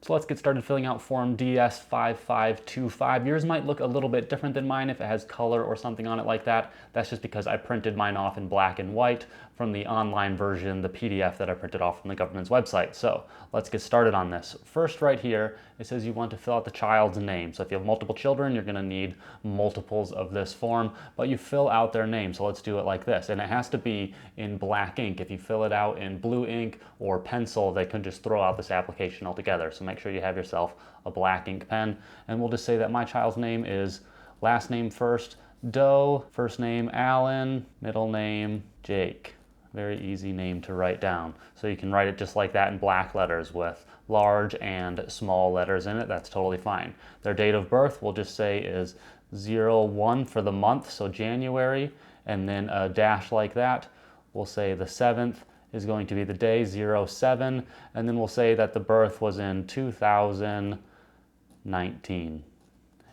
So let's get started filling out form DS-5525. Yours might look a little bit different than mine if it has color or something on it like that. That's just because I printed mine off in black and white from the online version, the PDF that I printed off from the government's website. So let's get started on this. First, right here, it says you want to fill out the child's name. So if you have multiple children, you're going to need multiples of this form, but you fill out their name. So let's do it like this. And it has to be in black ink. If you fill it out in blue ink or pencil, they can just throw out this application altogether. So make sure you have yourself a black ink pen. And we'll just say that my child's name is last name first, Doe, first name Alan, middle name Jake. Very easy name to write down. So you can write it just like that in black letters with large and small letters in it. That's totally fine. Their date of birth, we'll just say is 01 for the month, so January, and then a dash like that. We'll say the 7th is going to be the day, 07, and then we'll say that the birth was in 2019.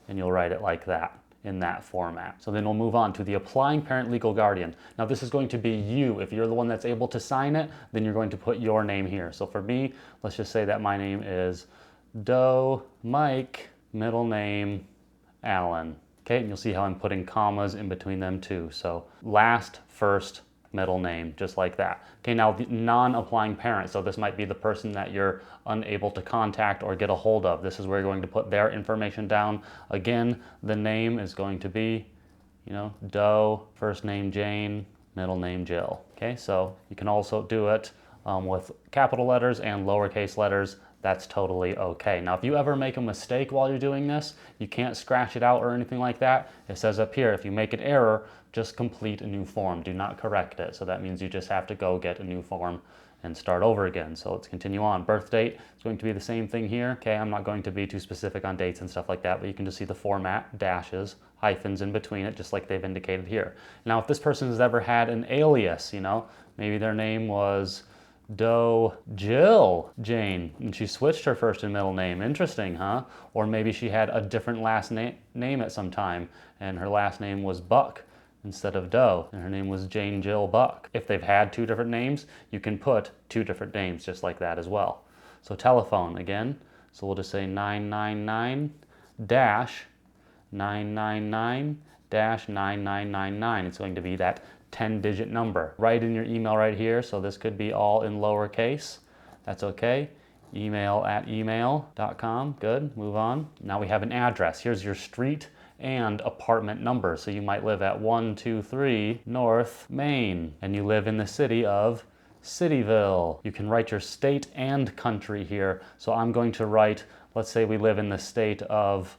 And you'll write it like that, in that format. So then we'll move on to the applying parent legal guardian. Now this is going to be you. If you're the one that's able to sign it, then you're going to put your name here. So for me, let's just say that my name is Doe Mike, middle name Alan. Okay, and you'll see how I'm putting commas in between them too. So last, first, middle name, just like that. Okay, now the non-applying parent, so this might be the person that you're unable to contact or get a hold of. This is where you're going to put their information down. Again, the name is going to be, Doe, first name Jane, middle name Jill. Okay, so you can also do it with capital letters and lowercase letters. That's totally okay. Now, if you ever make a mistake while you're doing this, you can't scratch it out or anything like that. It says up here, if you make an error, just complete a new form. Do not correct it. So that means you just have to go get a new form and start over again. So let's continue on. Birth date is going to be the same thing here. Okay, I'm not going to be too specific on dates and stuff like that, but you can just see the format, dashes, hyphens in between it, just like they've indicated here. Now, if this person has ever had an alias, maybe their name was Doe Jill Jane, and she switched her first and middle name. Interesting, huh? Or maybe she had a different last name at some time, and her last name was Buck instead of Doe, and her name was Jane Jill Buck. If they've had two different names, you can put two different names just like that as well. So telephone again, so we'll just say 999-999-9999. It's going to be that 10-digit number. Write in your email right here, so this could be all in lowercase. That's okay. email@email.com. Good, move on. Now we have an address. Here's your street and apartment number. So you might live at 123 North Main, and you live in the city of Cityville. You can write your state and country here. So I'm going to write, let's say we live in the state of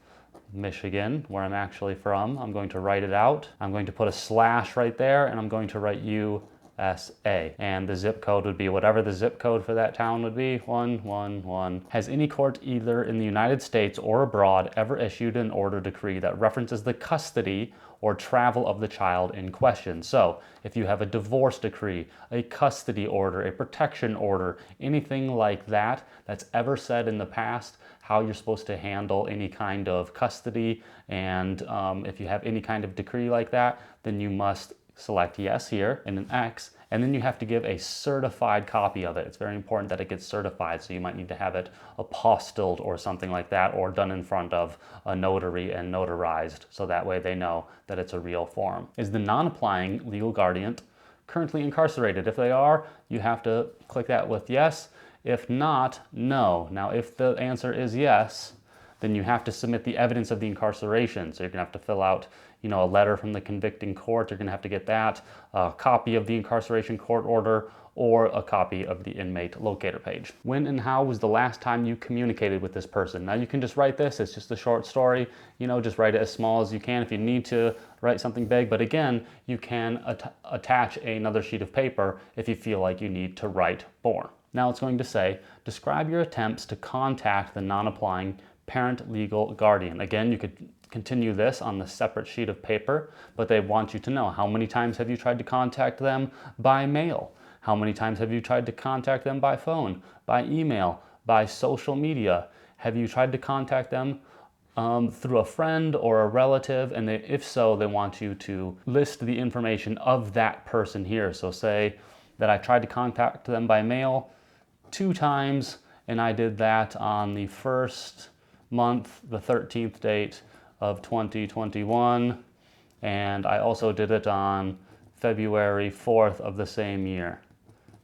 Michigan, where I'm actually from. I'm going to write it out. I'm going to put a slash right there, and I'm going to write USA. And the zip code would be whatever the zip code for that town would be, 111. Has any court either in the United States or abroad ever issued an order decree that references the custody or travel of the child in question? So if you have a divorce decree, a custody order, a protection order, anything like that that's ever said in the past how you're supposed to handle any kind of custody, and if you have any kind of decree like that, then you must select yes here and an X, and then you have to give a certified copy of it. It's very important that it gets certified, so you might need to have it apostilled or something like that, or done in front of a notary and notarized, so that way they know that it's a real form. Is the non-applying legal guardian currently incarcerated? If they are, you have to click that with yes. If not, no. Now, if the answer is yes, then you have to submit the evidence of the incarceration. So you're gonna have to fill out, a letter from the convicting court. You're gonna have to get that, a copy of the incarceration court order, or a copy of the inmate locator page. When and how was the last time you communicated with this person? Now you can just write this, it's just a short story, just write it as small as you can if you need to write something big, but again, you can attach another sheet of paper if you feel like you need to write more. Now it's going to say, describe your attempts to contact the non-applying parent legal guardian. Again, you could continue this on the separate sheet of paper, but they want you to know how many times have you tried to contact them by mail? How many times have you tried to contact them by phone, by email, by social media? Have you tried to contact them through a friend or a relative? And if so, they want you to list the information of that person here. So say that I tried to contact them by mail 2 times and I did that on the first month, the 13th date of 2021, and I also did it on February 4th of the same year.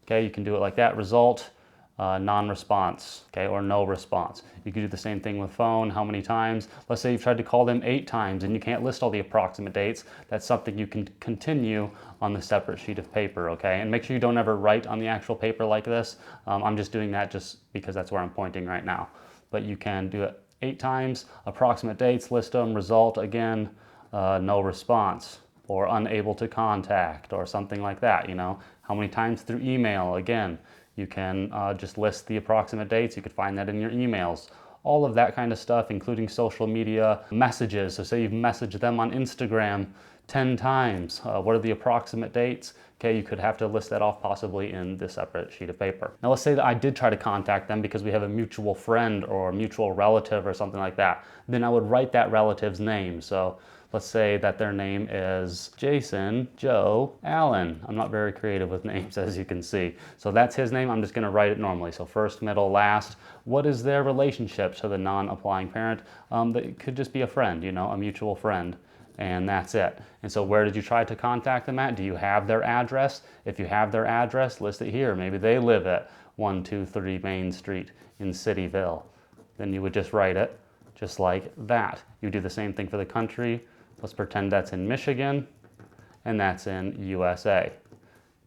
Okay, you can do it like that. Result, non-response, okay, or no response. You can do the same thing with phone. How many times? Let's say you've tried to call them 8 times and you can't list all the approximate dates. That's something you can continue on the separate sheet of paper, okay? And make sure you don't ever write on the actual paper like this. I'm just doing that just because that's where I'm pointing right now. But you can do it 8 times, approximate dates, list them, result, again, no response, or unable to contact, or something like that, you know? How many times through email? Again, you can just list the approximate dates. You could find that in your emails. All of that kind of stuff, including social media messages. So say you've messaged them on Instagram 10 times. What are the approximate dates? Okay, you could have to list that off possibly in this separate sheet of paper. Now let's say that I did try to contact them because we have a mutual friend or a mutual relative or something like that. Then I would write that relative's name. So let's say that their name is Jason Joe Allen. I'm not very creative with names, as you can see. So that's his name. I'm just going to write it normally. So first, middle, last. What is their relationship to the non-applying parent? That could just be a friend, you know, a mutual friend. And that's it. And so where did you try to contact them at? Do you have their address? If you have their address, list it here. Maybe they live at 123 Main Street in Cityville. Then you would just write it just like that. You do the same thing for the country. Let's pretend that's in Michigan and that's in USA.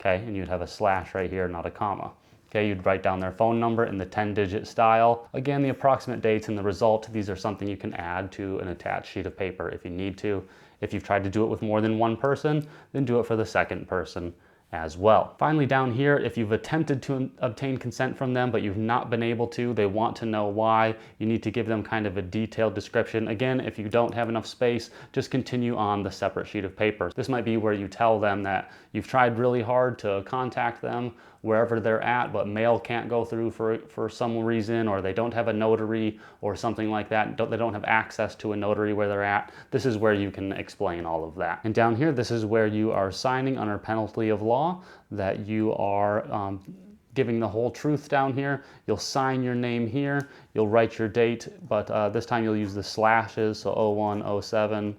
Okay, and you'd have a slash right here, not a comma. Okay, you'd write down their phone number in the 10-digit style. Again, the approximate dates and the result, these are something you can add to an attached sheet of paper if you need to. If you've tried to do it with more than one person, then do it for the second person as well. Finally, down here, if you've attempted to obtain consent from them, but you've not been able to, they want to know why, you need to give them kind of a detailed description. Again, if you don't have enough space, just continue on the separate sheet of paper. This might be where you tell them that you've tried really hard to contact them wherever they're at, but mail can't go through for some reason, or they don't have a notary or something like that. They don't have access to a notary where they're at. This is where you can explain all of that. And down here, this is where you are signing under penalty of law that you are giving the whole truth down here. You'll sign your name here. You'll write your date, but this time you'll use the slashes, so 01/07,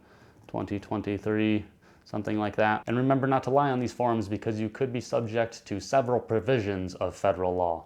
2023. Something like that. And remember not to lie on these forms because you could be subject to several provisions of federal law.